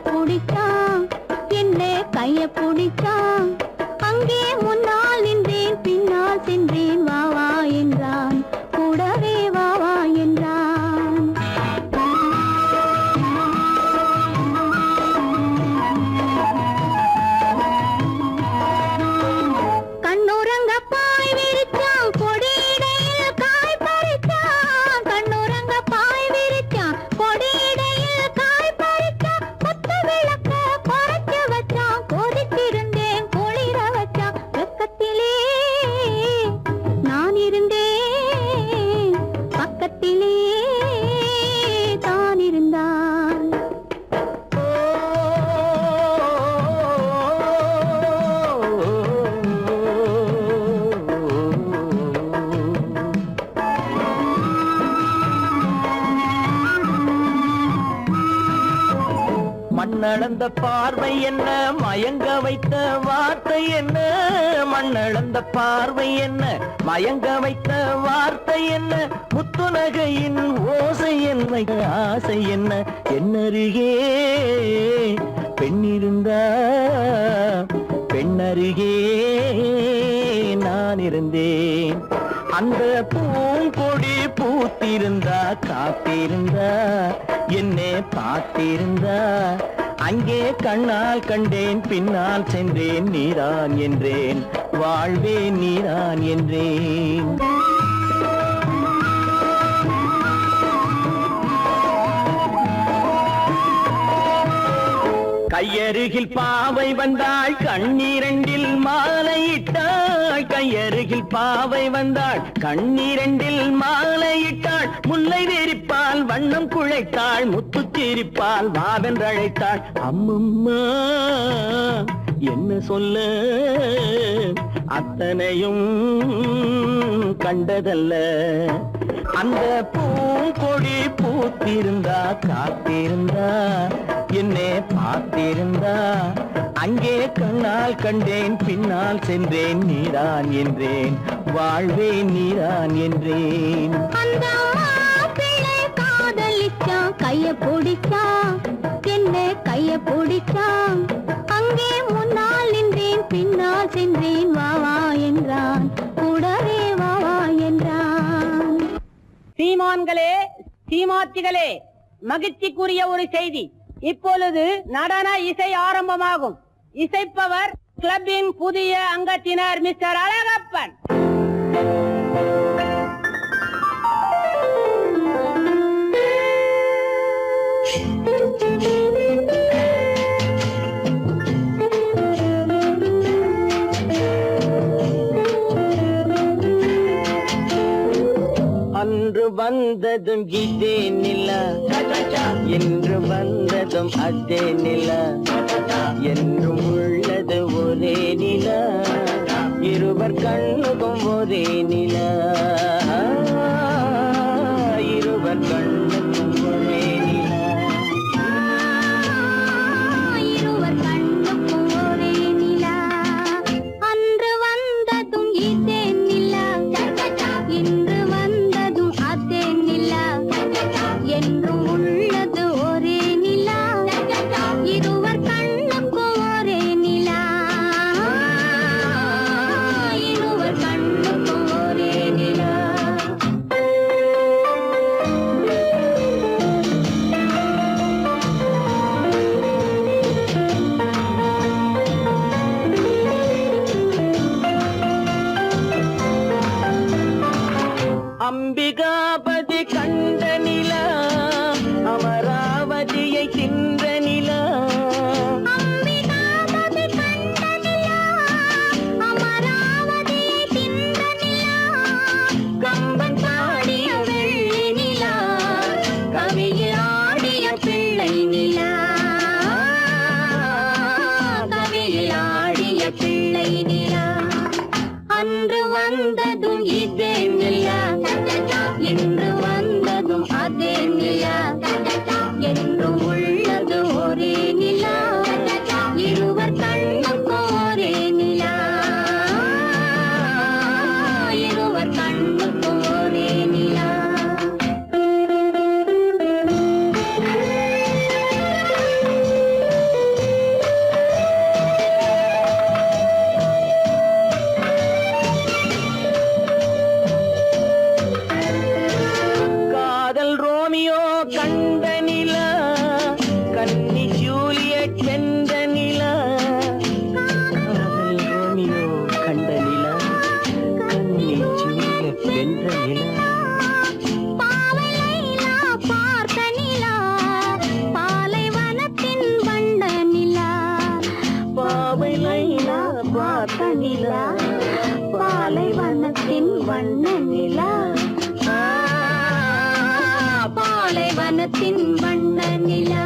பிடிச்சான், என்ன கைய பிடிச்சான். அங்கே முன்னால் நின்றேன், பின்னால் சென்றேன். வா வா என்றான், கூடவே வா வா என்றான். கண்ணுறங்க பாய் விரிச்சான், கொடியிடையில் காய் பறிச்சான். கண்ணுறங்க பாய் விரிச்சான், கொடியிடையில் காய் பறிச்சான். கொத்த விளக்க குறைச்சு வச்சான், கொதிச்சிருந்தேன் குளிர வச்சான். வெக்கத்திலே நான் இருந்தேன், பக்கத்திலே தான் இருந்தான். மண்ணளந்த பார்வை என்ன, மயங்க வைத்த வார்த்தை என்ன? மண்ணளந்த பார்வை என்ன, மயங்க வைத்த வார்த்தை என்ன? முத்துநகையின் ஓசை என்ன, ஆசை என்ன? என்னருகே பெண்ணிருந்தா, பெண்ணருகே நான் இருந்தேன். அந்த பூங்கொடி பூத்திருந்தா, காத்திருந்தா, என்னை பார்த்திருந்தா. அங்கே கண்ணால் கண்டேன், பின்னால் சென்றேன். நீதான் என்றேன், வாழ்வே நீதான் என்றேன். கையருகில் பாவை வந்தாள், கண்ணீரண்டில் மாலையிட்டாள். கையருகில் பாவை வந்தாள், கண்ணீரண்டில் மாலையிட்டாள். முல்லை வெறிப்பால் வண்ணம் குழைத்தாள், முத்து சிரிப்பால் வாவென்றழைத்தாள். அம்மம்மா என்ன சொல்ல, அத்தனையும் கண்டதல்ல. அந்த பூங்கொடி பூத்திருந்தா, காத்திருந்தா, என்னை பார்த்திருந்தா. அங்கே கண்ணால் கண்டேன், பின்னால் சென்றேன். நீதான் என்றேன், வாழ்வே நீதான் என்றேன். அந்த மாப்பிள்ளை காதலிச்சான், கைய பிடிச்சான், என்ன கைய பிடிச்சான். அங்கே முன்னால் நின்றேன், பின்னால் சென்றேன். வா வா என்றான், கூடவே வா வா என்றான். சீமான்களே, சீமாத்திகளே, மகிழ்ச்சிக்குரிய ஒரு செய்தி. இப்பொழுது நடன இசை ஆரம்பமாகும். இசைப்பவர் கிளப்பின் புதிய அங்கத்தினர் மிஸ்டர் அழகப்பன். அன்று வந்ததும் இதே நிலா, என்று வந்ததும் அதே நிலா. என்றும் உள்ளது ஒரே நிலா, இருவர் கண்ணுக்கும் ஒரே நிலா. இருவர் கண்ணுக்கும் ஒரே நிலா, இருவர் கண்ணுக்கும் ஒரே நிலா. அன்று வந்ததும் இதே நிலா, இன்று வந்ததும் அதே நிலா. என்றும் உள்ளது ஒரே நிலா, இருவர் கண்ணுக்கும் ஒரே நிலா. இருவர் கண்ணுக்கும் ஒரே நிலா. உள்ளத்தின் வண்ண நிலா.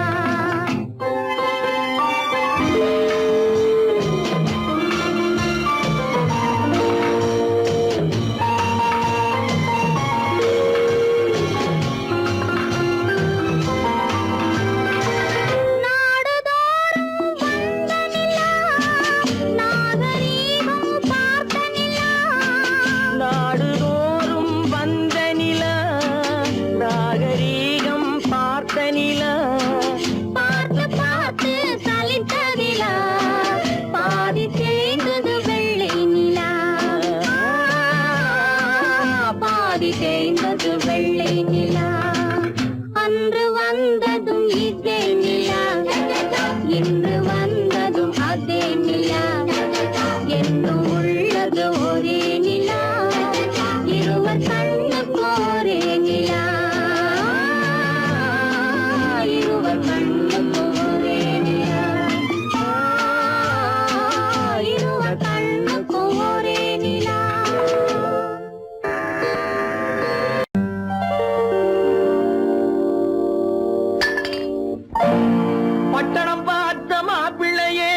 தேய்ந்தது வெள்ளை நிலா. அன்று வந்ததும் இதே நிலா, இன்று வந்ததும் அதே நிலா. என்னும் உள்ளது ஒரே நிலா, இருவர் கண்ணுக்கு ஒரே நிலா. இருவர் கண்ணுக்கு ஒரே நிலா, இருவர் கண்ணுக்கு ஒரே நிலா. பட்டணம் பார்த்த மாப்பிள்ளையே,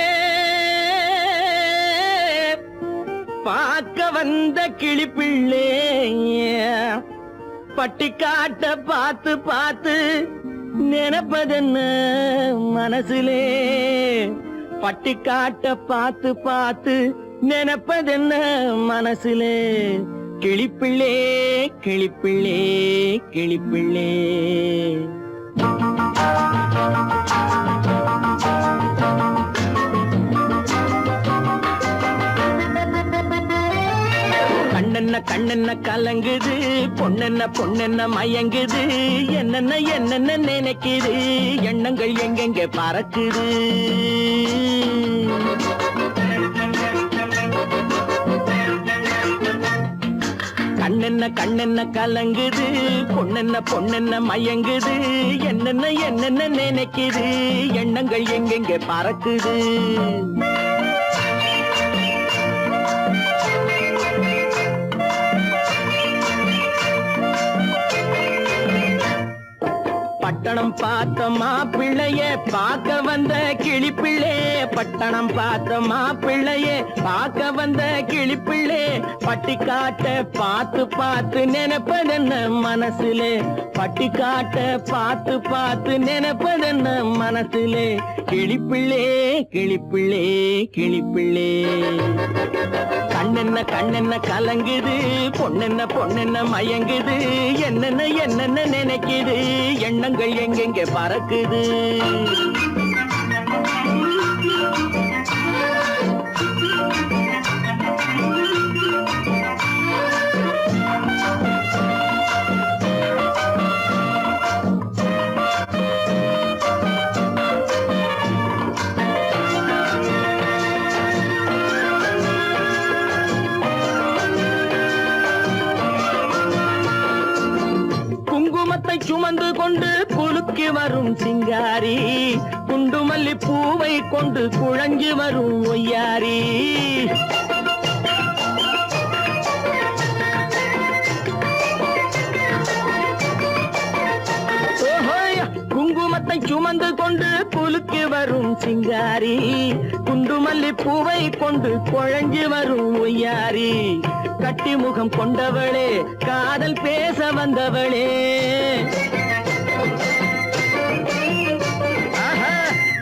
பார்க்க வந்த கிளிப்பிள்ளே, பட்டிக்காட்ட பார்த்து பார்த்து நினைப்பதென்ன மனசுலே. பட்டிக்காட்ட பார்த்து பார்த்து நினைப்பதென்ன மனசுலே. கிளிப்பிள்ளே கிளிப்பிள்ளே கிளிப்பிள்ளே. கண்ணென்ன கண்ணென்ன கலங்குது, பொண்ணென்ன பொண்ணென்ன மயங்குது. என்னென்ன என்னென்ன நினைக்குது, எண்ணங்கள் எங்கெங்க பறக்குது. கண்ணென்ன கண்ணென்ன கலங்குது, பொண்ணென்ன பொண்ணென்ன மயங்குது. என்னென்ன என்னென்ன நினைக்குது, எண்ணங்கள் எங்கெங்க பறக்குது. பட்டணம் பார்த்த மாப்பிள்ளைய பார்க்க வந்த கிளிப்பிள்ளே. பட்டணம் பார்த்த மாப்பிள்ளைய பார்க்க வந்த கிளிப்பிள்ளே. பட்டிக்காட்ட பார்த்து பார்த்து நினைப்பதென்ன மனசுலே. பட்டிக்காட்ட பார்த்து பார்த்து நினைப்பதென்ன மனசுலே. கிளிப்பிள்ளே கிளிப்பிள்ளே கிளிப்பிள்ளே. கண்ணென்ன கண்ணென்ன கலங்குது, பொண்ணென்ன பொண்ணென்ன மயங்குது. என்னென்ன என்னென்ன நினைக்குது, எண்ணங்கள் எங்கெங்க பறக்குது. குங்குமத்தை சுமந்து கொண்டு குலுக்கி வரும் சிங்காரி. குண்டுமல்லி பூவை கொண்டு குழஞ்சி வரும் ஒய்யாரி. குங்குமத்தை சுமந்து கொண்டு குலுக்கி வரும் சிங்காரி. குண்டுமல்லி பூவை கொண்டு குழஞ்சி வரும் ஒய்யாரி. கட்டி முகம் கொண்டவளே, காதல் பேச வந்தவளே.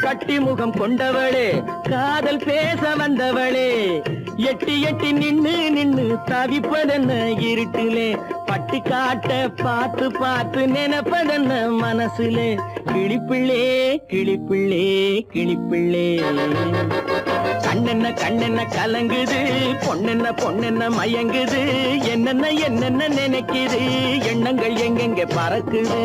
கட்டி முகம் கொண்டவளே, காதல் பேச வந்தவளே. எட்டி எட்டி நின்னு நின்னு தவிப்பதென்ன இருட்டிலே. பட்டிக்காட்ட பார்த்து பார்த்து நினைப்பதென்ன மனசுலே. கிளிப்பிள்ளே கிளிப்பிள்ளே கிளிப்பிள்ளே. கண்ணென்ன கண்ணென்ன கலங்குது, பொண்ணென்ன பொண்ணென்ன மயங்குது. என்னென்ன என்னென்ன நினைக்குது, எண்ணங்கள் எங்கெங்க பறக்குது.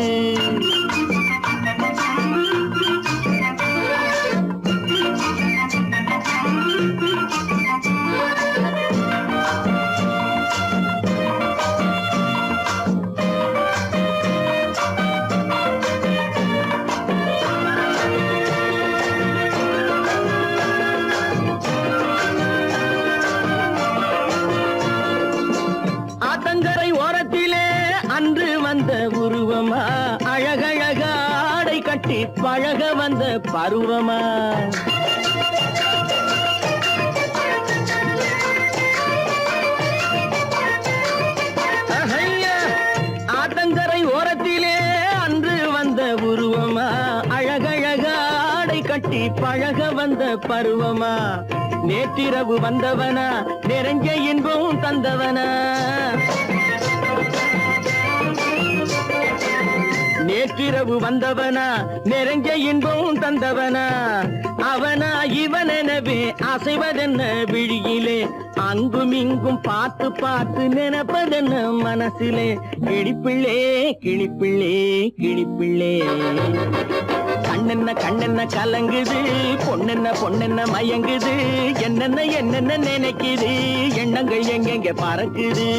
ஆத்தங்கரை ஓரத்திலே அன்று வந்த உருவமா, அழகழ பருவமா ஆத்தங்கரை ஓரத்திலே அன்று வந்த உருவமா அழகழக ஆடை கட்டி பழக வந்த பருவமா நேற்றிரவு வந்தவனா நிறைஞ்ச இன்பம் தந்தவனா நேற்றிரவு வந்தவனா நிறைஞ்ச இன்பம் தந்தவனா அவனா இவனெனவே அசைவதென்ன விழியிலே அங்கும் இங்கும் பார்த்து பார்த்து நினைப்பதென்ன மனசிலே கிளிப்பிள்ளே கிளிப்பிள்ளே கிளிப்பிள்ளே கண்ணென்ன கலங்குது பொண்ணென்ன பொண்ணென்ன மயங்குது என்னென்ன நினைக்குது எண்ணங்கள் எங்கெங்க பறக்குது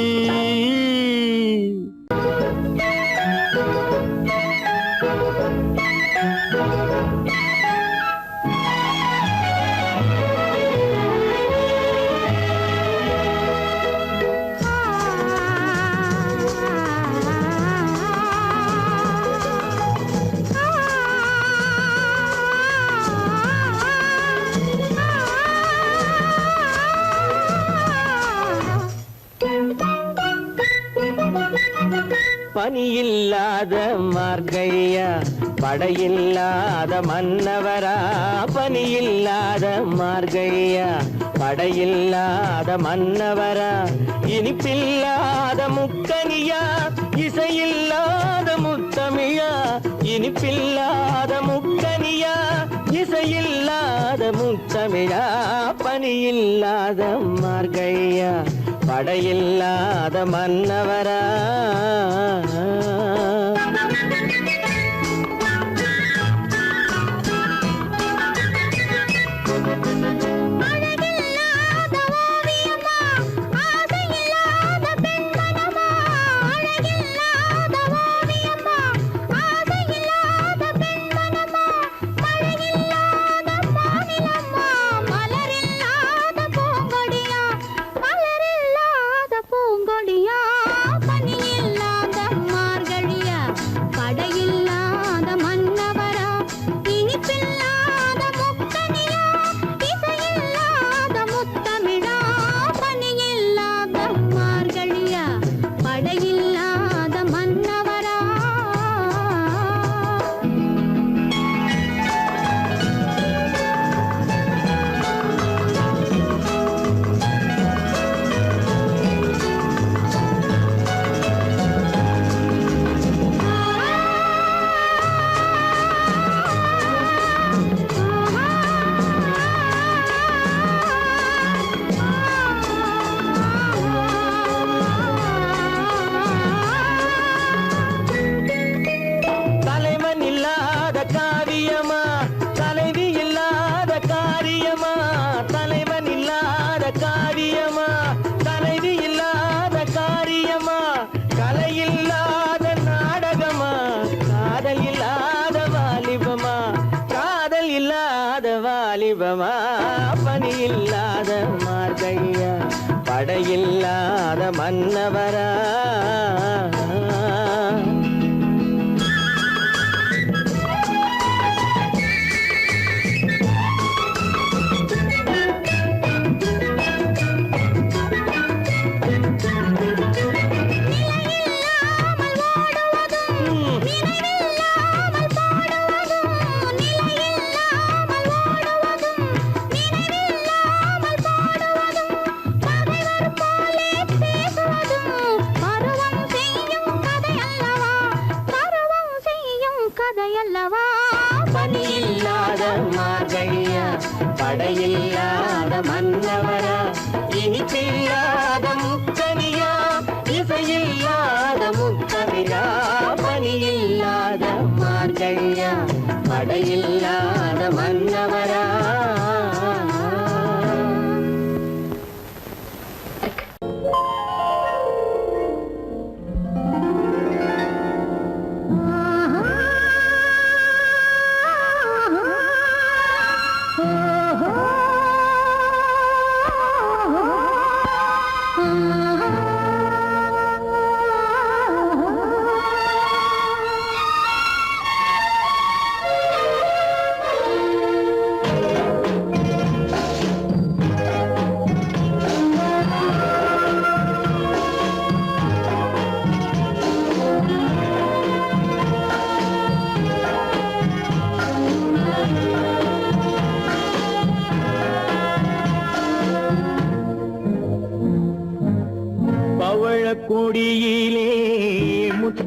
பனியில்லாத மார்கழியா படையில்லாத மன்னவரா பனியில்லாத மார்கழியா படையில்லாத மன்னவரா இனிப்பில்லாத முக்கனியா இசையில்லாத முத்தமிழா இனிப்பில்லாத முக்கனியா இசையில்லாத முத்தமிழா பனியில்லாத மார்கழியா படையில்லாத மன்னவரா வாலிபமா பனியில்லாத மார்கழியா படையில்லாத மன்னவரா பனியில்லாத மார்கழியா படையில்லாத மன்னவரா இனிப்பில்லாத முக்கனியா இசையில்லாத முத்தமிழா பனியில்லாத மார்கழியா படையில்லாத மன்னவரா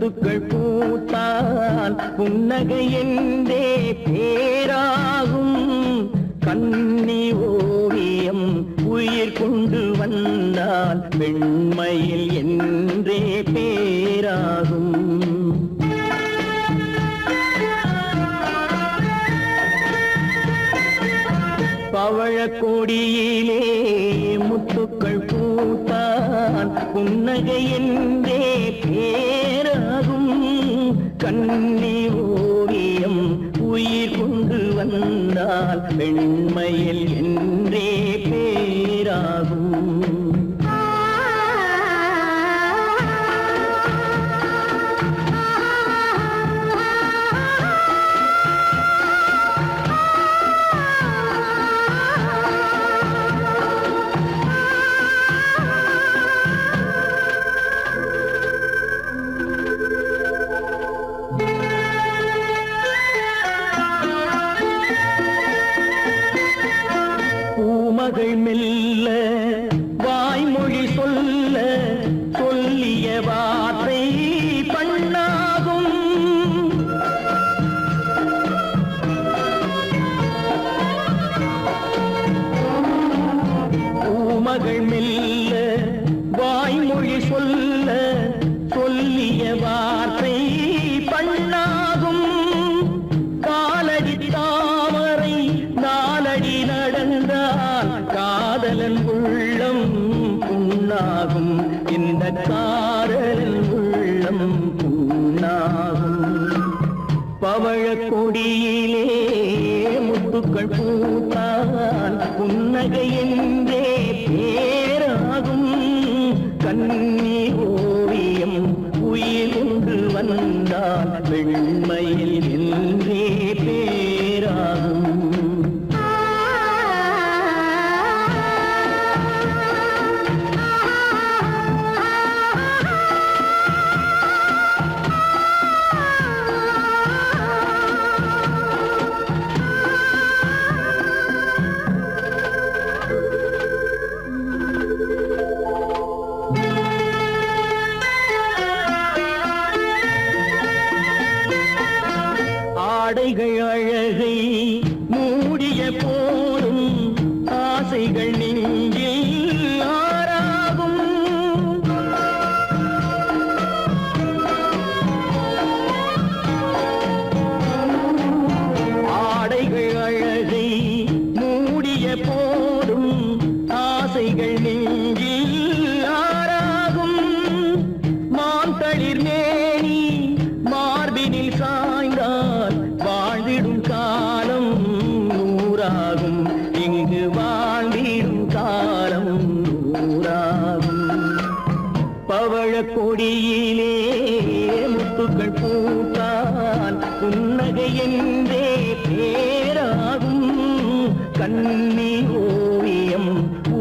முத்துக்கள் பூத்தால் புன்னகை என்றே பேராகும். கண்ணி ஓவியம் உயிர் கொண்டு வந்தால் வெண்மையில் என்றே பேராகும். பவழக்கொடியிலே முத்துக்கள் பூத்தால் புன்னகை என்றே பேராகும். கண்ணி ஓவியம் உயிர் கொண்டு வந்தால் வெண்மையில் என்றே பேராகும். மகள் மெல்ல வாய்மொழி சொல்ல சொல்லிய வார்த்தை பண்ணாகும். பூமகள் மெல்ல வாய்மொழி சொல்ல சொல்லிய வார்த்தை பண்ணாகும். காலடி தாமரை நாலடி நடந்தால் காதலன் உள்ளம் புண்ணாகும். இந்த காதலன் உள்ளம் புண்ணாகும். பவழக்கொடியிலே முத்துக்கள் பூத்தால் புன்னகை என்றே பேராகும். கண்ணி ஓவியம் உயிர் கொண்டு வந்தால் வெண்மையில் என்றே பேராகும். ஆடைகள் அழகை மூடிய போதும் ஆசைகள் நெஞ்சில் ஆறாகும். ஆடைகள் அழகை மூடிய போதும் ஆசைகள் நெஞ்சில் ஆறாகும். மாந்தளிர் மேனி மார்பினில் சாய்ந்தால் வாழ்ந்திடும் காலம் நூறாகும். இங்கு வாழ்ந்திடும் காலம் நூறாகும். பவழக்கொடியிலே முத்துக்கள் பூத்தால் புன்னகை என்றே பேராகும். கண்ணி ஓவியம்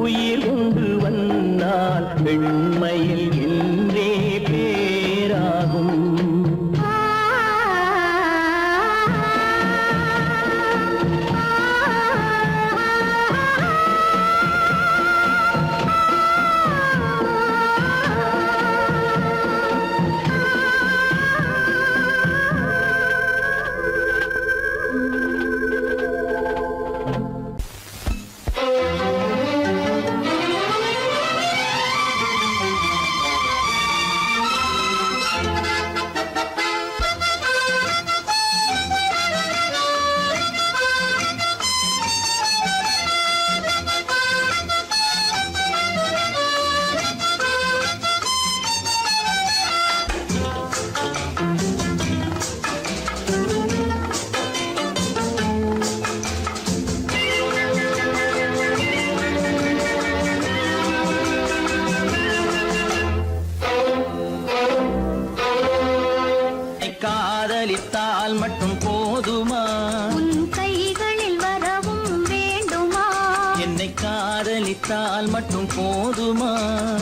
உயிர் கொண்டு வந்தால் வெண்மையில் என்றே பேராகும். காதலித்தால் மட்டும் போதுமா? உன் கைகளில் வரவும் வேண்டுமா? என்னை காதலித்தால் மட்டும் போதுமா?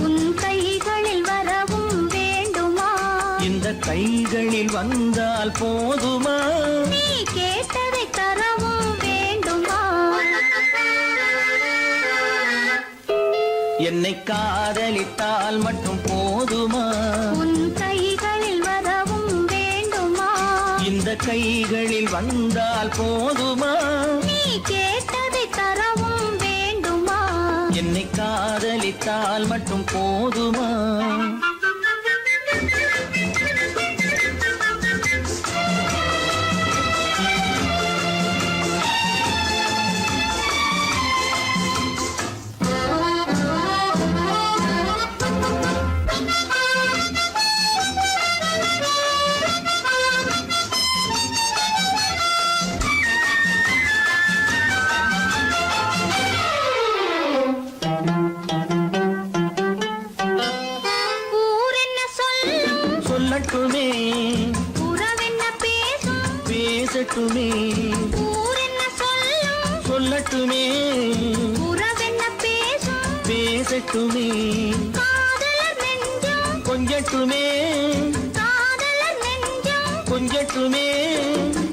உன் கைகளில் வரவும் வேண்டுமா? இந்த கைகளில் வந்தால் போதுமா? நீ கேட்டதை தரவும் வேண்டுமா? என்னை காதலித்தால் மட்டும் போதுமா? உன் கைகளில் வரவும் கைகளில் வந்தால் போதுமா நீ கேட்டதை தரவும் வேண்டுமா என்னை காதலித்தால் மட்டும் போதுமா ஊரென்ன சொல்லும் சொல்லட்டுமே உறவென்ன பேசும் பேசட்டுமே ஊரென்ன சொல்லும் சொல்லட்டுமே உறவென்ன பேசும் பேசட்டுமே காதலர் நெஞ்சம் கொஞ்சட்டுமே காதலர் நெஞ்சம் கொஞ்சட்டுமே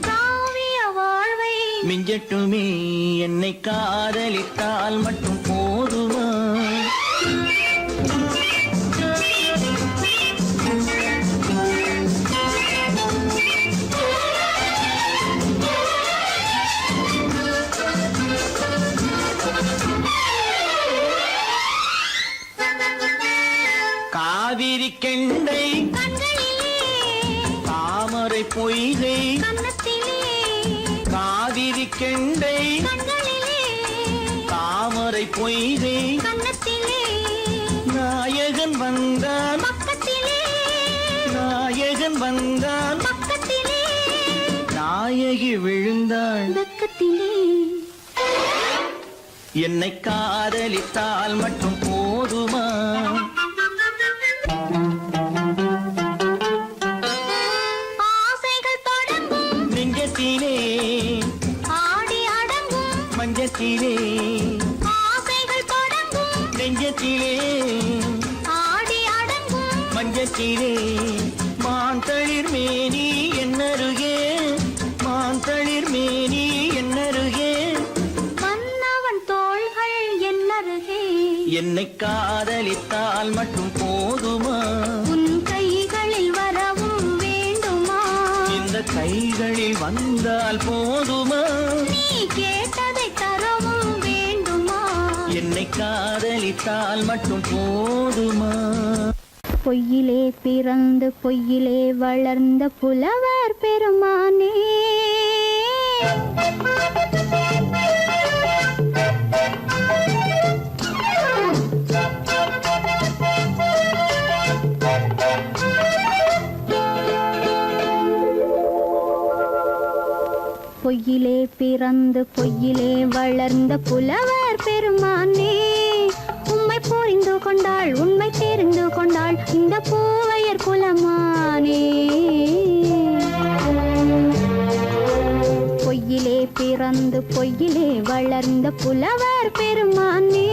காவிய வாழ்வை மிஞ்சட்டுமே என்னை காதலித்தால் மட்டும் போதுமா காவிரி கெண்டை கண்களிலே தாமரை பொய்கை கன்னத்திலே காவிரி கெண்டை கண்களிலே தாமரை பொய்கை கன்னத்திலே நாயகன் வந்தான் பக்கத்திலே நாயகன் வந்தான் பக்கத்திலே நாயகி விழுந்தாள் பக்கத்திலே என்னை காதலித்தால் மட்டும் போதுமா ஆசைகள் தொடங்கும் நெஞ்சத்திலே ஆடி அடங்கும் மஞ்சத்திலே ஆசைகள் தொடங்கும் நெஞ்சத்திலே ஆடி அடங்கும் மஞ்சத்திலே மாந்தளிர் மேனி என்னருகே மாந்தளிர் மேனி என்னருகே மன்னவன் தோள்கள் என்னருகே என்னை காதலித்தால் மட்டும் போதுமா உன் கைகளில் வரவும் வேண்டுமா இந்த கைகளில் வந்தால் போதுமா நீ கேட்டதை தரவும் வேண்டுமா என்னை காதலித்தால் மட்டும் போதுமா பொய்யிலே பிறந்து பொய்யிலே வளர்ந்த புலவர் பெருமானே பொய்யிலே பிறந்து பொய்யிலே வளர்ந்த புலவர் பெருமானே உம்மை புரிந்து கொண்டாள் உண்மை தெரிந்து கொண்டாள் இந்த பூவையர் குலமானே பொய்யிலே பிறந்து பொய்யிலே வளர்ந்த புலவர் பெருமானே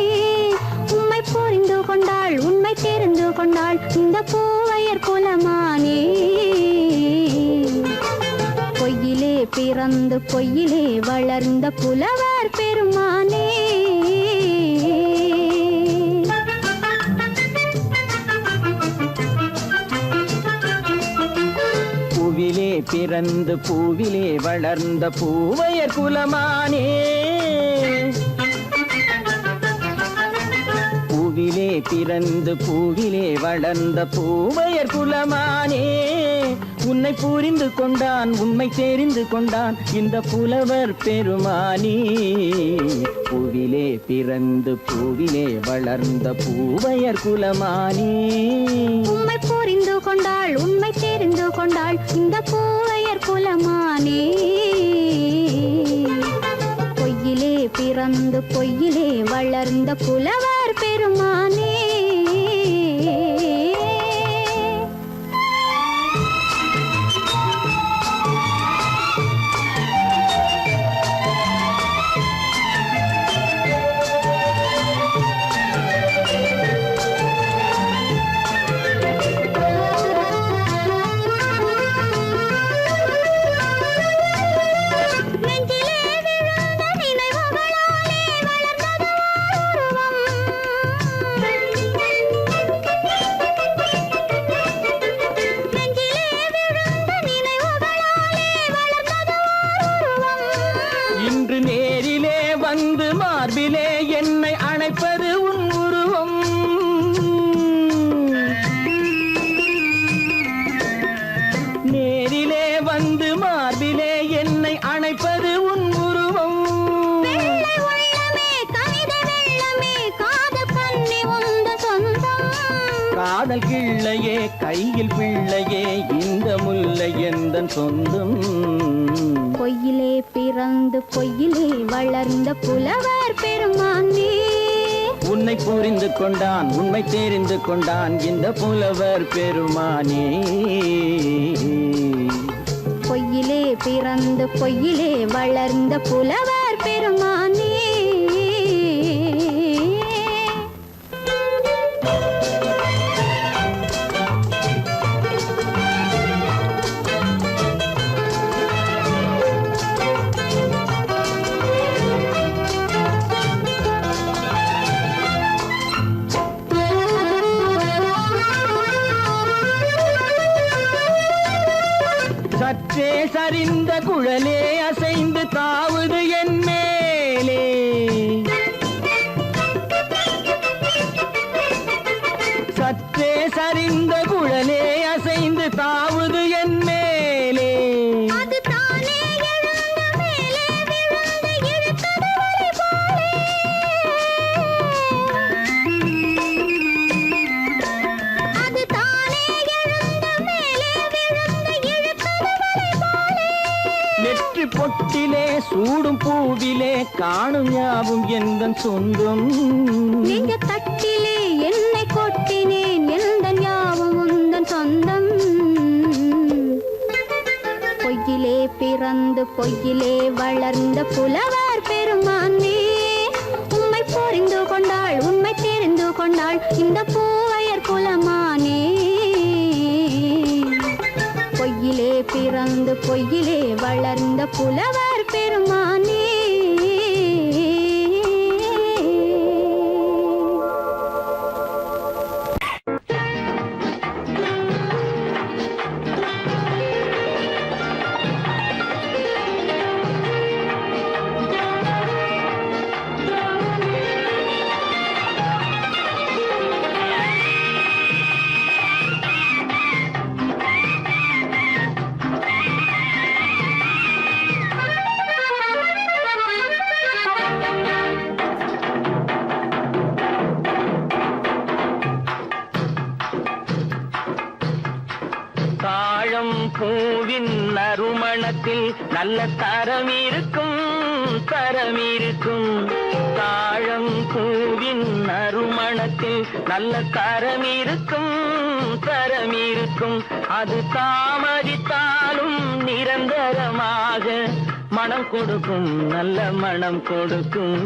உம்மை புரிந்து கொண்டாள் உண்மை தெரிந்து கொண்டாள் இந்த பூவையர் குலமானே பொய்யிலே பிறந்து பொய்யிலே வளர்ந்த புலவர் பெருமானே பூவிலே பிறந்து பூவிலே வளர்ந்த பூவையர் குலமானே பூவிலே பிறந்து பூவிலே வளர்ந்த பூவையர் குலமானே உன்னை புரிந்து கொண்டான் உண்மை தெரிந்து கொண்டான் இந்த புலவர் பெருமானே பூவிலே பிறந்து பூவிலே வளர்ந்த பூவையர் குலமானே உம்மை புரிந்து கொண்டாள் உண்மை தெரிந்து கொண்டாள் இந்த பூவையர் குலமானே பொய்யிலே பிறந்து பொய்யிலே வளர்ந்த புலவர் பெருமானே நெஞ்சிலே விழுந்த நினைவுகளாலே வளர்ந்தது உருவம் மார்பிலே என்னை அணைப்பது உன் உருவம். நேரிலே வந்து மார்பிலே என்னை அணைப்பது உன் உருவம். வெள்ளை உள்ளமே கவிதை வெள்ளமே காதல் கண்ணி உந்த சொந்தம். காதல் கிள்ளையே கையில் பிள்ளையே இந்த முல்லை எந்தன் சொந்தம். பொய்யிலே பிறந்து பொய்யிலே வளர்ந்த புலவர் பெருமானே. உன்னை புரிந்து கொண்டான் உண்மை தெரிந்து கொண்டான் இந்த புலவர் பெருமானே. பொய்யிலே பிறந்து பொய்யிலே வளர்ந்த புலவர் பெருமானே. சற்றே சரிந்த குழலே அசைந்து தாவுது என் மேலே. சற்றே சரிந்த குழலே அசைந்து தாவுது என் மேலே. அது தானே எழுந்த மேலே விழுந்து இழுத்தது வலை போலே. அது தானே எழுந்த மேலே விழுந்து இழுத்தது வலை போலே. நெற்றி பொட்டிலே சூடும் பூவிலே காணும் யாவும் எந்தன் சொந்தம். நெஞ்ச தட்டிலே என்னை கொட்டினேன் எந்தன் யாவும் உந்தன் சொந்தம். பொய்யிலே பிறந்து பொய்யிலே வளர்ந்த புலவர் பெருமானே. உம்மை புரிந்து கொண்டாள் உண்மை தெரிந்து கொண்டாள் இந்த பூவையர் குலமானே. பொய்யிலே பிறந்து பொய்யிலே வளர்ந்த புலவர் பெருமானே. தாழம் பூவின் நறுமணத்தில் நல்ல தரம் இருக்கும் தரம் இருக்கும். தாழம் பூவின் நறுமணத்தில் நல்ல தரம் இருக்கும் தரம் இருக்கும். அது தாமதித்தாலும் நிரந்தரமாக மனம் கொடுக்கும் நல்ல மனம் கொடுக்கும்.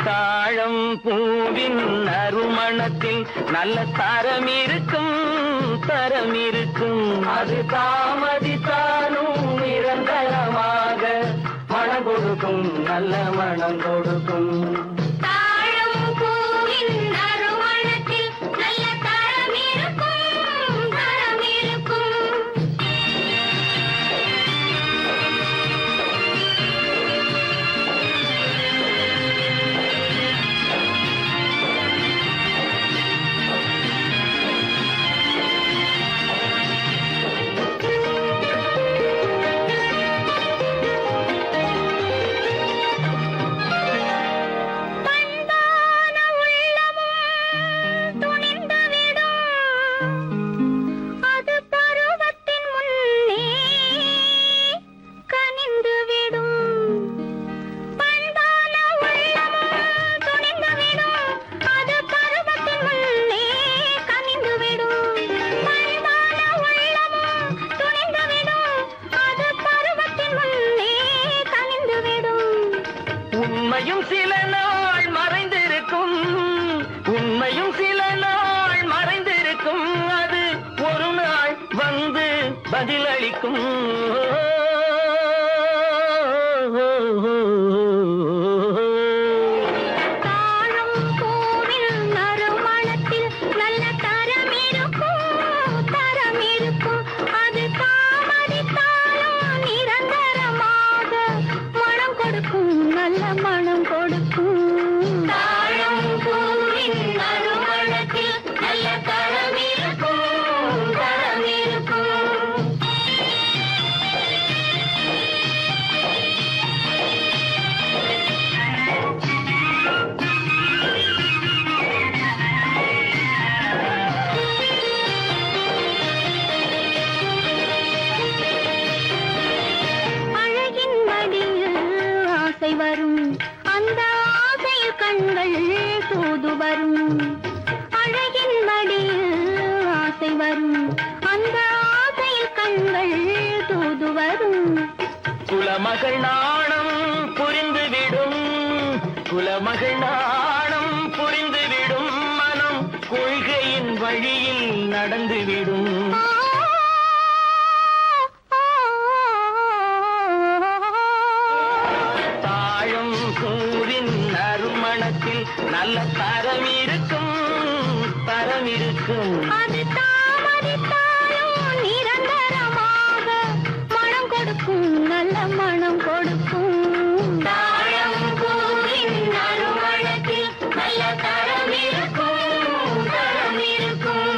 தாழம் பூவின் நறுமணத்தில் நல்ல தரம் இருக்கும் தரம் இருக்கும். அது தாமதித்தாலும் நிரந்தரமாக மனம் கொடுக்கும் நல்ல மனம் கொடுக்கும். தாழம் பூவின் நறுமணத்தில் நல்ல தரம் இருக்கும் தரம் இருக்கும். உண்மையும் சில நாள் மறைந்திருக்கும் உண்மையும் சில நாள் மறைந்திருக்கும். அது ஒரு நாள் வந்து பதிலளிக்கும். தாழம் பூவின் நறுமணத்தில் நல்ல தரம் இருக்கும் தரம் இருக்கும். அது தாமதித்தாலும் நிரந்தரமாக மனம் கொடுக்கும் நல்ல மனம் கொடுக்கும். அந்த ஆசையில் கண்கள் தூது வரும் அழகின் மடியில் ஆசை வரும் அந்த ஆசையில் கண்கள் தூது வரும் குலமகள் நாணம் புரிந்துவிடும் குலமகள் நாணம் புரிந்துவிடும் மனம் கொள்கையின் வழியில் நடந்துவிடும் தாழம் பூவின் நறுமணத்தில் நல்ல தரம் இருக்கும் தரம் இருக்கும் அது தாமதித்தாலும் நிரந்தரமாக மனம் கொடுக்கும் நல்ல மனம் கொடுக்கும் தாழம் பூவின் நறுமணத்தில் நல்ல தரம் இருக்கும் தரம் இருக்கும்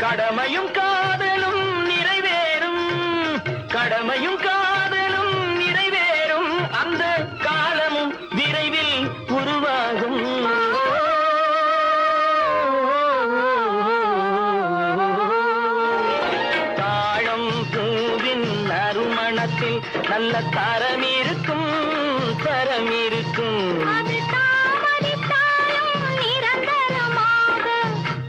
கடமையும் காதலும் நிறைவேறும் கடமையும் காதலும் நிறைவேறும் அந்த காலமும் விரைவில் உருவாகும் தாழம் பூவின் நறுமணத்தில் நல்ல தரம் இருக்கும் தரம் இருக்கும் அது தாமதித்தாலும் நிரந்தரமாக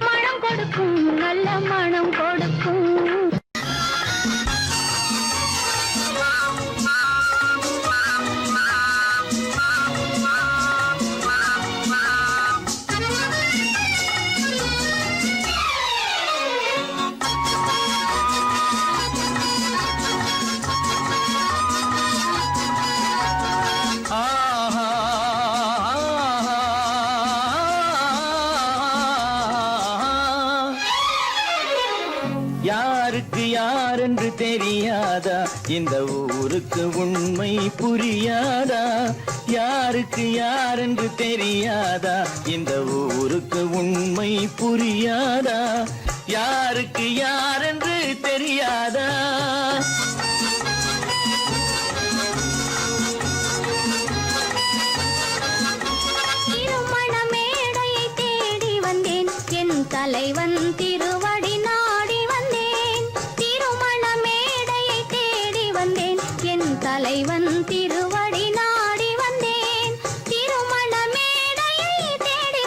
மனம் கொடுக்கும் நல்ல மனம் கொடுக்கும் யாருக்கு யாரென்று தெரியாதா இந்த ஊருக்கு உண்மை புரியாதா யாருக்கு யாரென்று தெரியாதா இந்த ஊருக்கு உண்மை புரியாதா யாருக்கு யாரென்று தெரியாதா திருமண மேடையை தேடி வந்தேன் என் தலைவன் திருவடி நாடி வந்தேன் திருமண மேடையை தேடி வந்தேன் என் தலைவன் திருவடி நாடி வந்தேன் திருமண மேடையை தேடி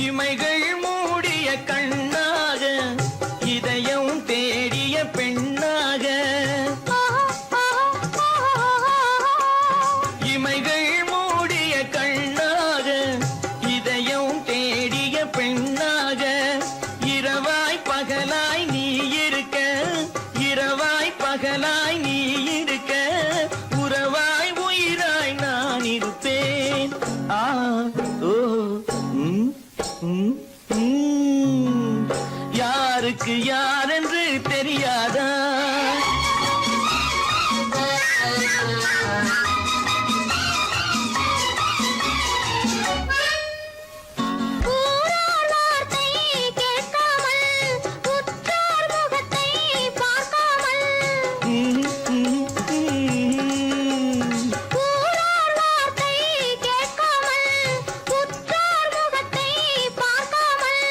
இமைகள் மூடிய கண்ணாக இதயம் தேடிய பெண்ணாக இமைகள் மூடிய கண்ணாக இதயம் தேடிய பெண்ணாக இரவாய் பகலாய் நீ இருக்க இரவாய் பகலாய் நீ இருக்க உறவாய் உயிராய் நான் இருப்பேன் ஆ ஓ யாருக்கு யாரென்று தெரியாதா ஊரார் வார்த்தை கேட்காமல் உற்றார் முகத்தை பார்க்காமல் ஊரார் வார்த்தை கேட்காமல் உற்றார் முகத்தை பார்க்காமல்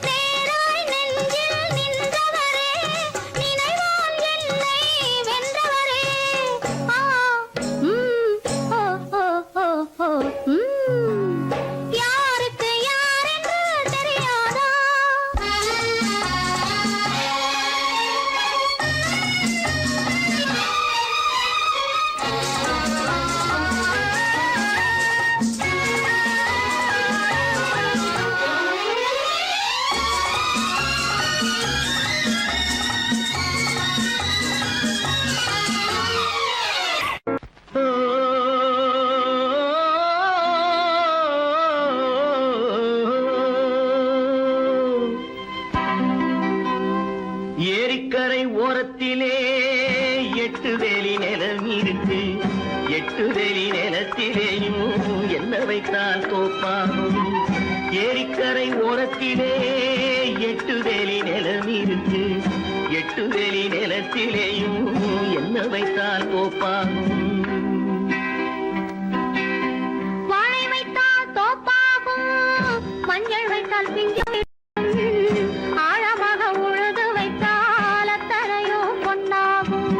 நேராய் நெஞ்சில் நின்றவரே நினைவாய் ஓரத்திலே 8 வேலி நிலம் இருக்கு. 8 வேலி நிலத்திலேயும் என்ன வைத்தால் தோப்பாகும். ஏரிக்கரை ஓரத்திலே 8 வேலி நிலம் இருக்கு. 8 வேலி நிலத்திலேயும் என்ன வைத்தால் தோப்பாகும். வாழை வைத்தால் தோப்பாகும், மஞ்சள் வைத்தால் பிஞ்சு, ஆழமாக உழுது வைத்தால் அத்தனையோ பொன்னாகும்.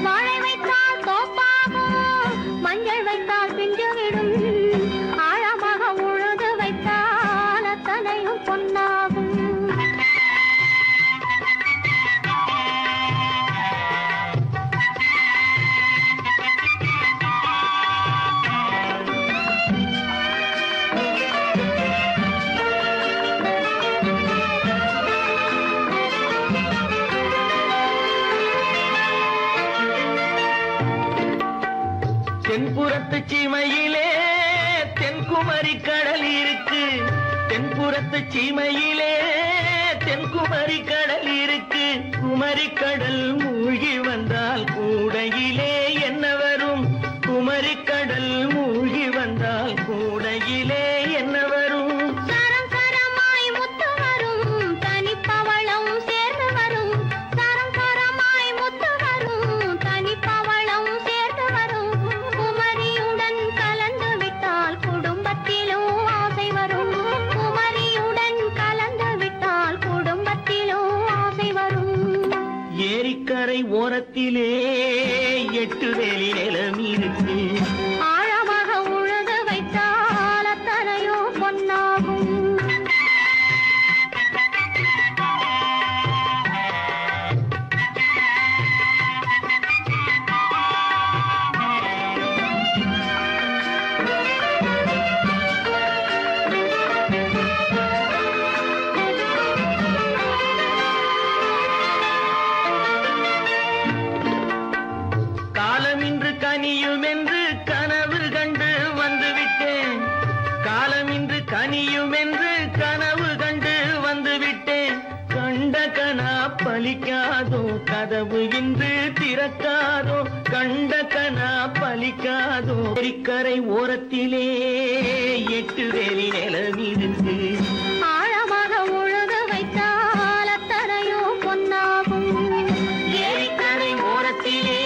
வாழை வைத்தால் தோப்பாகும், மஞ்சள் வைத்தால் பிஞ்சு விடும், ஆழமாக உழுது வைத்தால் அத்தனையோ பொன்னாகும். தென்புறத்து சீமையிலே தென்குமரி கடல் இருக்கு. தென்புறத்து சீமையிலே தென்குமரி கடல் இருக்கு. குமரி கடல் மூழ்கி வந்தால் கூடையிலே என்ன வரும்? குமரி கடல் மூழ்கி வந்தால் கூடையிலே என்ன வரும்? சரம் சரமாய் முத்து வரும், தனிப்பவளம் சேர்ந்து வரும். சரம் சரமாய் முத்து வரும், தனிப்பவளம் சேர்ந்து வரும். குமரியுடன் கலந்து விட்டால் குடும்பத்திலும் ஆசை வரும். குமரியுடன் கலந்து விட்டால் குடும்பத்திலும் ஆசை வரும். ஏரிக்கரை ஓரத்திலே 8 வேலி நிலம் இருக்கு. ஆழமாக உழுது வைத்தால் அத்தனையோ பொன்னாகும். காலமின்று கனியும் என்று கனவு கண்டு வந்துவிட்டேன். காலமின்று கனியும் என்று கனவு கண்டு வந்துவிட்டேன். கண்ட கனா பலிக்காதோ, கதவு இன்று திறக்காதோ. கண்ட கனா பலிக்காதோ. ஏரிக்கரை ஓரத்திலே 8 வேலி நிலம் இருக்கு. ஆழமாக உழுது வைத்தால் அத்தனையோ பொன்னாகும். ஏரிக்கரை ஓரத்திலே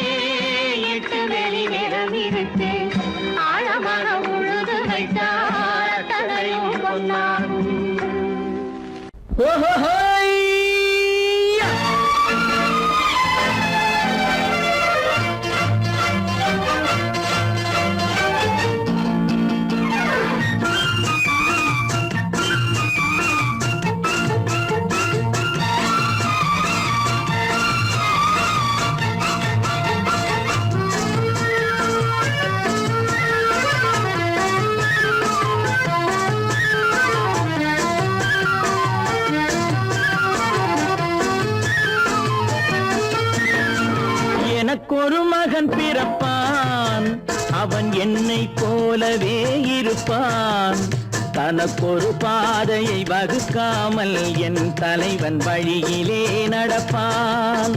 8 வேலி நிலம் இருக்கு. ஆழமாக உழுது வைத்தால் அத்தனையோ பொன்னாகும். எனக்கொரு மகன் பிறப்பான், அவன் என்னை போலவே இருப்பான். தனக்கொரு பாதையை வகுக்காமல் என் தலைவன் வழியிலே நடப்பான்.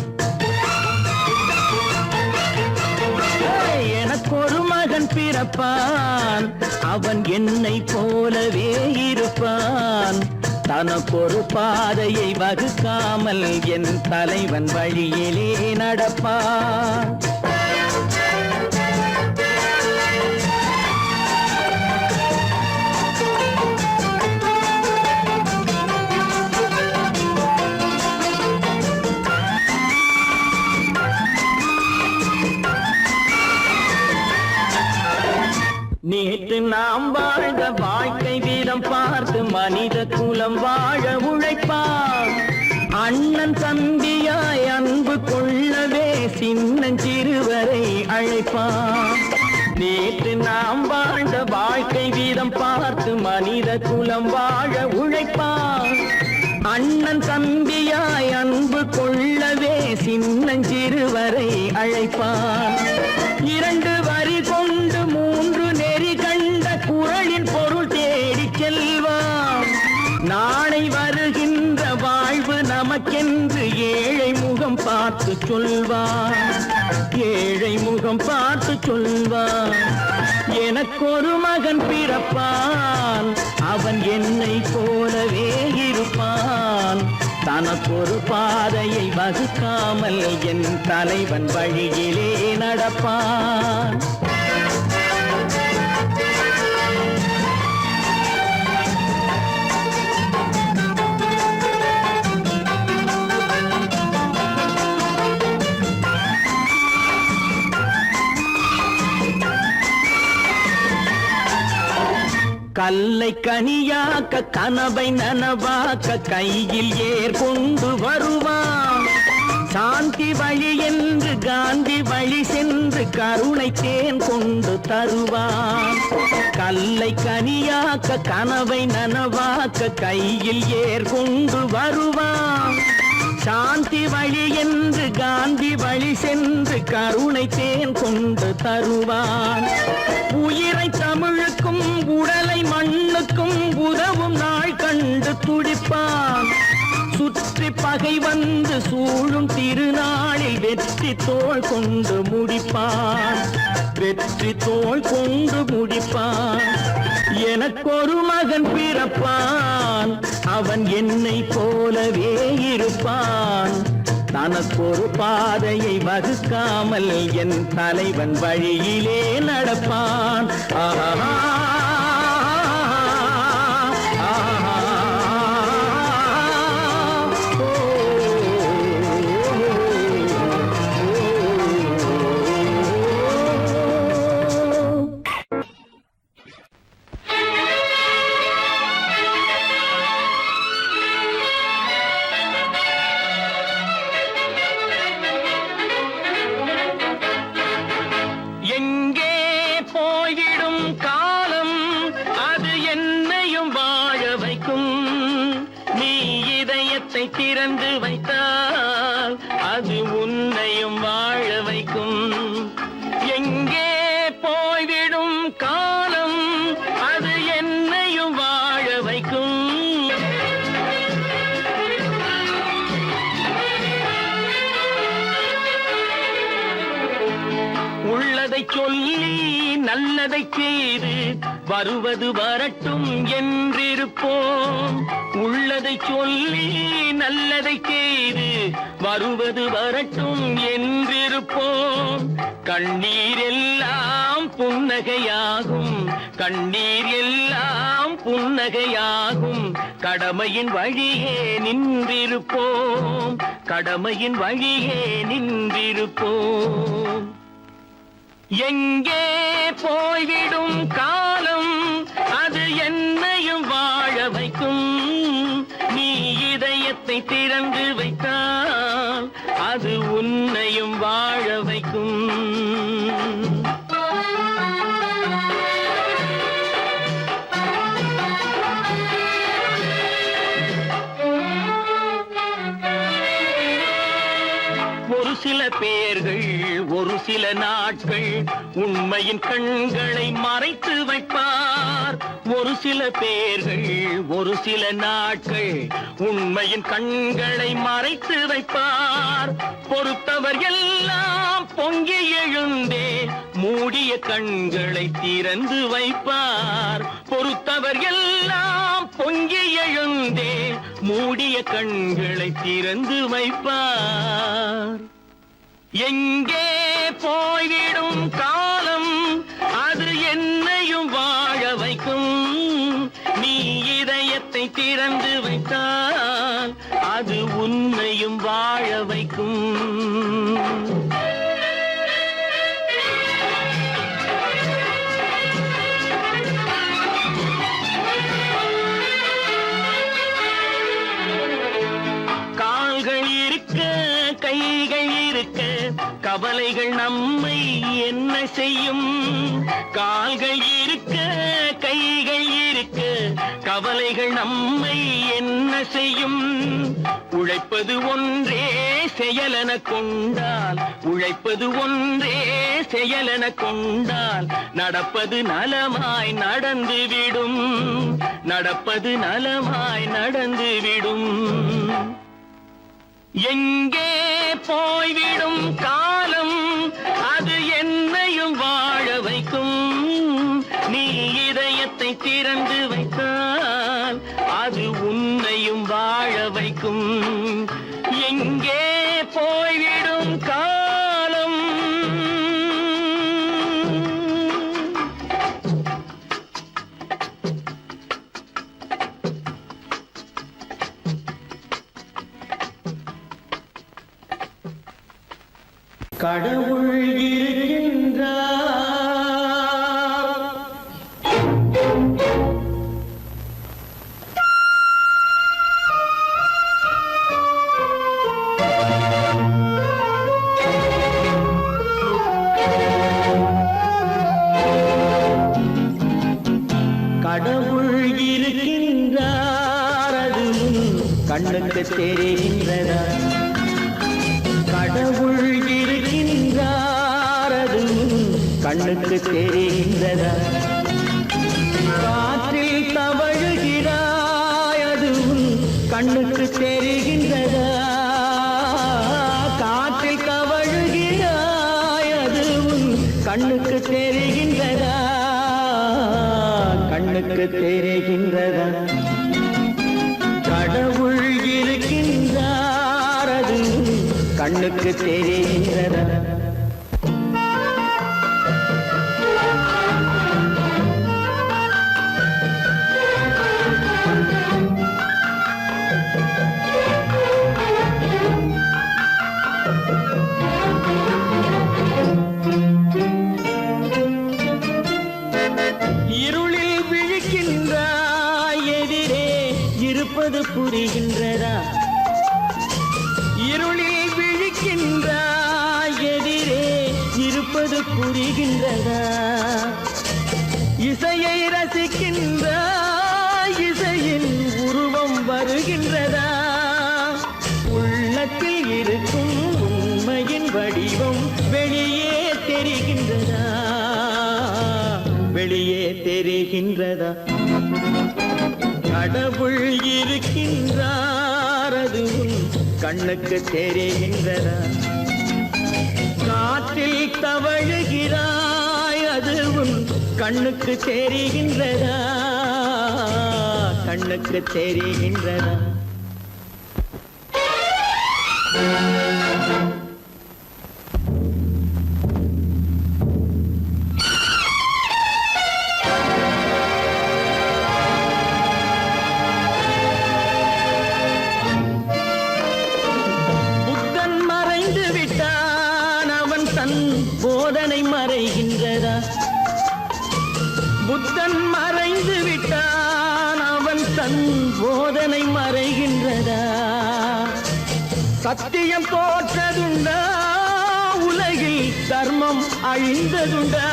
எனக்கொரு மகன் பிறப்பான், அவன் என்னை போலவே இருப்பான். தனக்கொரு பாதையை வகுக்காமல் என் தலைவன் வழியிலே நடப்பான். நேற்று நாம் வாழ்ந்த வாழ்க்கை வீதம் பார்த்து மனித குலம் வாழ உழைப்பான். அண்ணன் தம்பியாய் அன்பு கொள்ளவே சின்னஞ்சிறுவரை அழைப்பான். நேற்று நாம் வாழ்ந்த வாழ்க்கை வீதம் பார்த்து மனித குலம் வாழ உழைப்பான். அண்ணன் தம்பியாய் அன்பு கொள்ளவே சின்னஞ்சிறுவரை அழைப்பான். 2 வரி கொண்டு 3 நெறி கண்ட குறளின் பொருள் தேடிச் செல்வான். நாளை வருகின்ற வாழ்வு நமக்கென்று ஏழை முக முகம் பார்த்து சொல்வான், ஏழை முகம் பார்த்து சொல்வான். எனக்கொரு மகன் பிறப்பான், அவன் என்னை போலவே இருப்பான். தனக்கொரு பாதையை வகுக்காமல் என் தலைவன் வழியிலே நடப்பான். கல்லை கனியாக்க கனவை நனவாக்க கையில் ஏற்கொண்டு வருவான். சாந்தி வழி என்று காந்தி வழி சென்று கருணை தேன் கொண்டு தருவான். கல்லை கனியாக்க கனவை நனவாக்க கையில் ஏற்கொண்டு வருவான். சாந்தி வழி என்று காந்தி வழி சென்று கருணை தேன் கொண்டு தருவான். உயிரை தமிழுக்கும் உடலை மண்ணுக்கும் உதவும் நாள் கண்டு துடிப்பான். சுற்றி பகை வந்து சூழும் திருநாளில் வெற்றி தோள் கொண்டு முடிப்பான். வெற்றி தோள் கொண்டு முடிப்பான். எனக்கொரு மகன் பிறப்பான், அவன் என்னை போலவே இருப்பான். தனக்கொரு பாதையை வகுக்காமல் என் தலைவன் வழியிலே நடப்பான். ஆஹா திறந்து வைத்தால் அது உன்னையும் வாழ வைக்கும். எங்கே போய்விடும் காலம், அது என்னையும் வாழ வைக்கும். உள்ளதை சொல்லி நல்லதை செய்து வருவது வரட்டும் என்றிருப்போம். உள்ளதை சொல்லி நல்லதை செய்து வருவது வரட்டும் என்றிருப்போம். கண்ணீர் எல்லாம் புன்னகையாகும், கண்ணீர் எல்லாம் புன்னகையாகும். கடமையின் வழியே நின்றிருப்போம், கடமையின் வழியே நின்றிருப்போம். எங்கே போய்விடும் காலம், அது என்னையும் வாழ வைக்கும். நீ இதயத்தை திறந்து வைத்தால் அது உன்னையும் வாழ வைக்கும். ஒரு சில பேர்கள் ஒரு சில நாட்கள் உண்மையின் கண்களை மறைத்து வைப்பார். ஒரு சில பேர்கள் ஒரு சில நாட்கள் உண்மையின் கண்களை மறைத்து வைப்பார். பொறுத்தவர் எல்லாம் பொங்கி எழுந்தே மூடிய கண்களை திறந்து வைப்பார். பொறுத்தவர் எல்லாம் பொங்கி எழுந்தே மூடிய கண்களை திறந்து வைப்பார். எங்கே போய்விடும் காலம், அது என்னையும் வாழ வைக்கும். நீ இதயத்தை திறந்து வைத்தால் அது உன்னையும் வாழ வைக்கும். கால்கள் இருக்க கைகள் இருக்க கவலைகள் நம்மை என்ன செய்யும்? கால்கள் இருக்க கைகள் இருக்க கவலைகள் நம்மை என்ன செய்யும்? உழைப்பது ஒன்றே செயலென கொண்டால், உழைப்பது ஒன்றே செயலென கொண்டால் நடப்பது நலமாய் நடந்துவிடும், நடப்பது நலமாய் நடந்துவிடும். எங்கே போய்விடும் காலம் அது என்னையும் வாழ வைக்கும். நீ இதயத்தை திறந்து வைத்தால் அது உன்னையும் வாழ வைக்கும். எங்கே போய்விடும் காலம். கடவுள் இருக்கின்றார். கடவுள் இருக்கின்றார், அது கண்ணுக்கு தெரிகின்றதா? கடவுள் இருக்கின்றார், அது கண்ணுக்கு தெரிகின்றதா? காற்றில் தவழுகிறாய், அது கண்ணுக்கு தெரிகின்றதா? காற்றில் தவழுகிறாய், அது கண்ணுக்கு தெரிகின்றதா? கண்ணுக்கு தெரிகின்றதா? கடவுள் இருக்கின்றார், அது கண்ணுக்கு தெரிகின்றதா? இருளில் விழிக்கின்றாய், எதிரே இருப்பது புரிகின்றதா? இருளில் விழிக்கின்றாய், எதிரே இருப்பது புரிகின்றதா? இசையை ரசிக்கின்றாய், இசையின் உருவம் வருகின்றதா? உள்ளத்தில் இருக்கும் உண்மையின் வடிவம் வெளியே தெரிகின்றதா? வெளியே தெரிகின்றதா? கடவுள் இருக்கின்றார், அது கண்ணுக்கு தெரிகின்றதா? காற்றில் தவழுகிறாய், அது கண்ணுக்கு தெரிகின்றதா? கண்ணுக்கு தெரிகின்றதா? புத்தன் மறைந்து விட்டான், அவன் தன் போதனை மறைகின்றதா? புத்தன் மறைந்து விட்டான், அவன் தன் போதனை மறைகின்றதா? சத்தியம் தோற்றதுண்டா? உலகில் தர்மம் அழிந்ததுண்டா?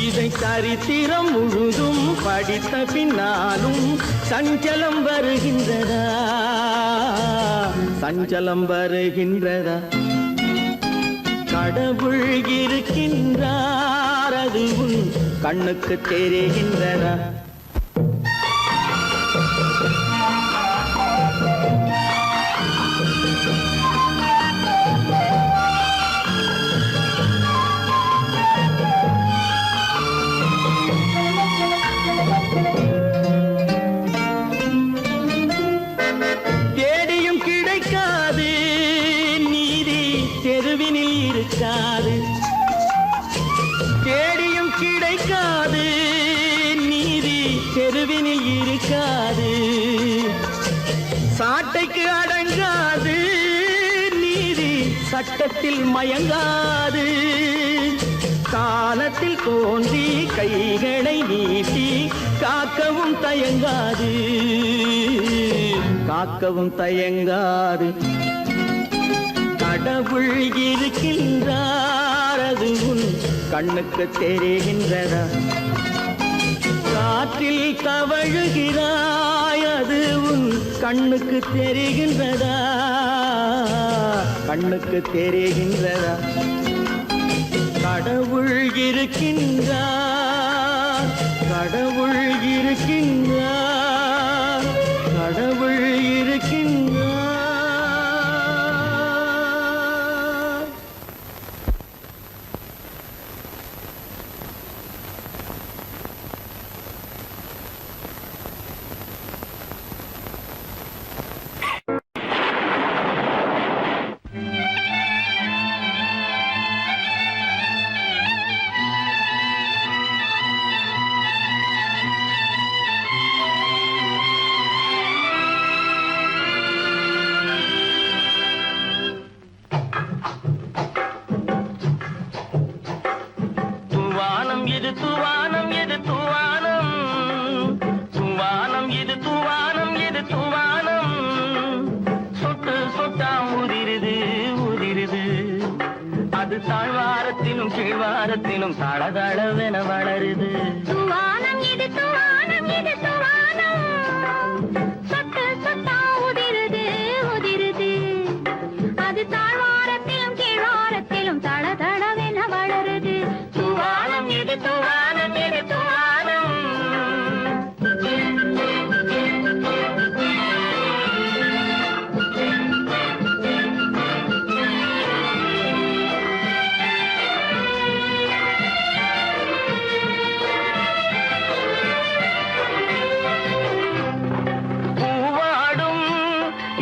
இதை சரித்திரம் முழுதும் படித்த பின்னாலும் சஞ்சலம் வருகின்றதா? சஞ்சலம் வருகின்றதா? கடவுள் இருக்கின்றார், அது கண்ணுக்கு தெரிகின்றதா? தேடியும் கிடைக்காது நீதி, தெருவினில் இருக்காது. தேடியும் கிடைக்காது நீதி, தெருவினில் இருக்காது. சாட்டைக்கு அடங்காது நீதி, சட்டத்தில் மயங்காது. காலத்தில் தோன்றி கைகளை நீட்டி காக்கவும் தயங்காது. காக்கவும் தயங்காது. கடவுள் இருக்கின்றார், அது கண்ணுக்கு தெரிகின்றதா? காற்றில் தவழுகிறாய், அது கண்ணுக்கு தெரிகின்றதா? கண்ணுக்கு தெரிகின்றதா? கடவுள் இருக்கின்றார், கடவுள் இருக்கின்றார், கடவுள் இருக்கின்றார். தாழ்வாரத்திலும் கீழ்வாரத்திலும் தளதளவென வளருது. துவானம் இது துவானம் இது துவானம், சொட்டு சொட்டா உதிருது உதிருது. அது தாழ்வாரத்திலும் கீழ்வாரத்திலும் தளதளவென வளருது. துவானம் இது துவானம் இது துவானம். பூவாடும்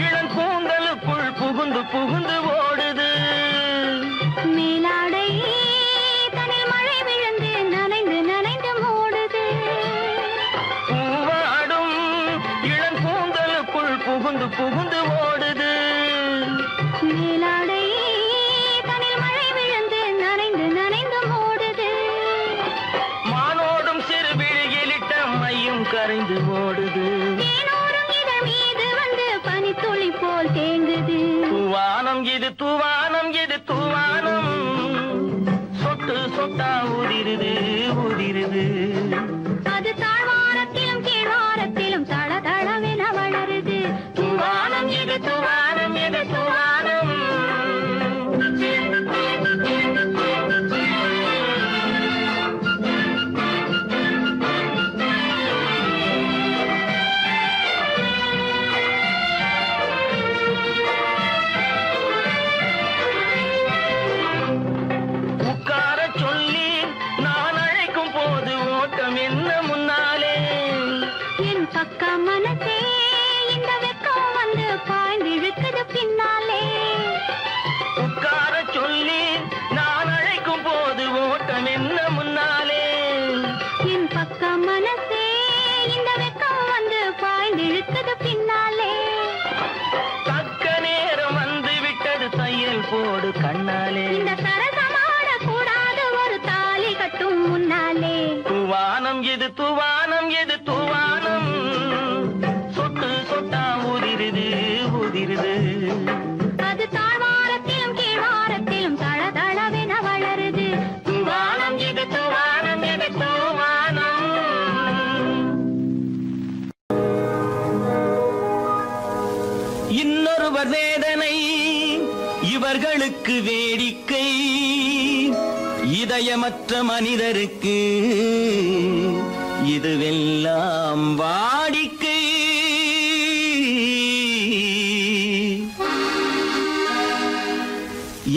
இளங்கூந்தலுக்குள் புகுந்து புகுந்து ஓடுது. மேலாடை தனில் மழை விழுந்து நனைந்து நனைந்து மூடுது. பூவாடும் இளங்கூந்தலுக்குள் புகுந்து புகுந்து ஓடுது. மேலாடை தனில் மழை விழுந்து நனைந்து நனைந்து மூடுது. மானோடும் சிறு விழியிலிட்ட மையும் கரைந்து ஓடுது. தேனோரும் இதழ் மீது வந்து பனித்துளி போல் தேங்குது. தூவானம் இது தூவானம் இது தூவானம், சொட்டு சொட்டா உதிருது உதிருது. அது தாழ்வாரத்திலும் கீழ்வாரத்திலும் தளதளவென வளருது. தூவானம் இது தூவானம் இது தூவானம். உட்கார சொல்லி நான் அழைக்கும் போது ஓட்டம் என்ன முன்னாலே. என் பக்க மனசே இந்த வெக்கம் வந்து பாய்ந்திழுக்குது பின்னாலே. உட்கார சொல்லி நான் அழைக்கும் போது ஓட்டம் என்ன முன்னாலே. என் பக்க மனசே இந்த வெக்கம் வந்து பாய்ந்திழுக்குது பின்னாலே. தக்க நேரம் வந்து விட்டது தையல் போடு கண்ணாலே. இந்த சரசமாட கூடாது ஒரு தாலி கட்டும் முன்னாலே. தூவானம் இது தூவானம் இது தூவானம், சொட்டு சொட்டா உதிருது உதிருது. அது தாழ்வாரத்திலும் கீழ்வாரத்திலும் தளதளவென வளருது. தூவானம் இது தூவானம் இது தூவானம். இன்னொருவர் வேதனை இவர்களுக்கு வேடிக்கை, இதயமற்ற மனிதருக்கு இதுவெல்லாம் வாடிக்கை.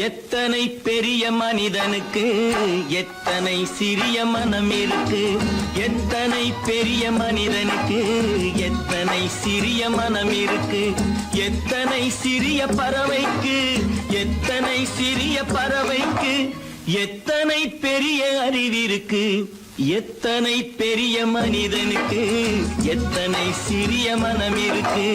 எத்தனை பெரிய மனிதனுக்கு எத்தனை சிறிய மனம் இருக்கு. எத்தனை பெரிய மனிதனுக்கு எத்தனை சிறிய மனம் இருக்கு. எத்தனை சிறிய பறவைக்கு எத்தனை சிறிய பறவைக்கு எத்தனை பெரிய அறிவிருக்கு. எத்தனை பெரிய மனிதனுக்கு எத்தனை சிறிய மனம் இருக்கு.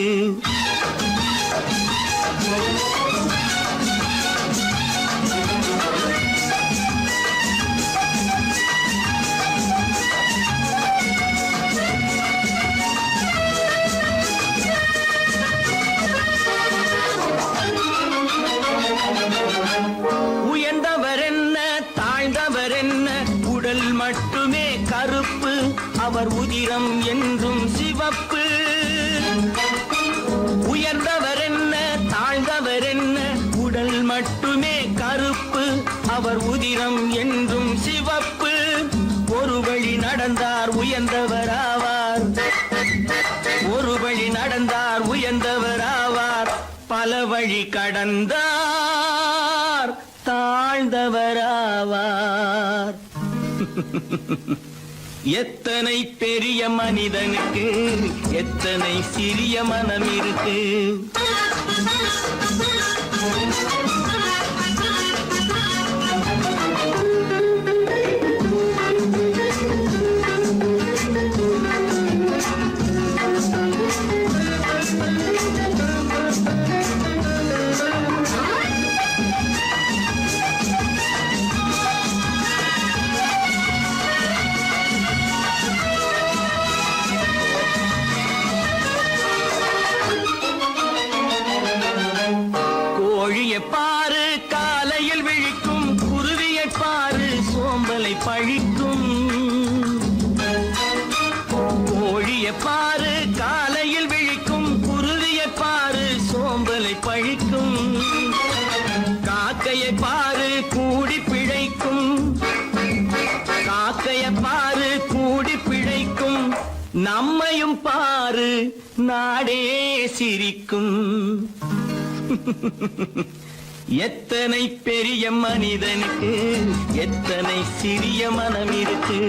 உயர்ந்தவர் என்ன தாழ்ந்தவர் என்ன, உடல் மட்டுமே கருப்பு, அவர் உதிரம் என்றும் சிவப்பு. உயர்ந்தவர் என்ன தாழ்ந்தவர் என்ன, உடல் மட்டுமே கருப்பு, அவர் உதிரம் என்றும் சிவப்பு. ஒரு வழி நடந்தார் உயர்ந்தவர் ஆவார், ஒரு வழி நடந்தார் உயர்ந்தவர் ஆவார். பல வழி கடந்தார் தாழ்ந்தவர் ஆவார். எத்தனை பெரிய மனிதனுக்கு எத்தனை சிறிய மனம் இருக்கு. பாரு காலையில் விழிக்கும் குரு பழிக்கும். கோழியை பாரு காலையில் விழிக்கும், குருவியை பாரு சோம்பலை பழிக்கும். காக்கையை பாரு கூடி பிழைக்கும், காக்கையை பாரு கூடி பிழைக்கும். நம்மையும் பாரு நாடே சிரிக்கும். எத்தனை பெரிய மனிதனுக்கு எத்தனை சிறிய மனம் இருக்கு.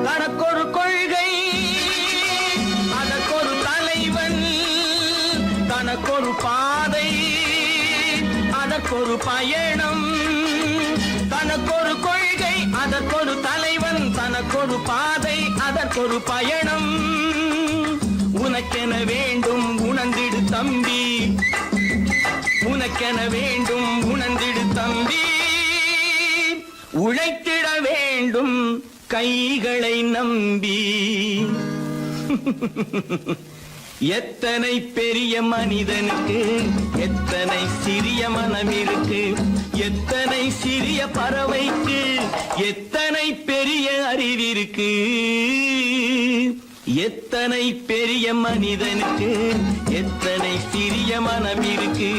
தனக்கொரு கொள்கை அதற்கொரு தலைவன், தனக்கொரு பாதை அதற்கொரு பயணம். தனக்கொரு கொள்கை அதற்கொரு தலைவன், தனக்கொரு பாதை அதற்கொரு பயணம். உனக்கென வேண்டும் உணர்ந்திடு தம்பி, உனக்கென வேண்டும் உணர்ந்திடு தம்பி. உழைத்திட வேண்டும் கைகளை நம்பி. எத்தனை பெரிய மனிதனுக்கு எத்தனை சிறிய மனம் இருக்கு. எத்தனை சிறிய பறவைக்கு எத்தனை பெரிய அறிவிருக்கு. எத்தனை பெரிய மனிதனுக்கு எத்தனை சிறிய மனம் இருக்கு.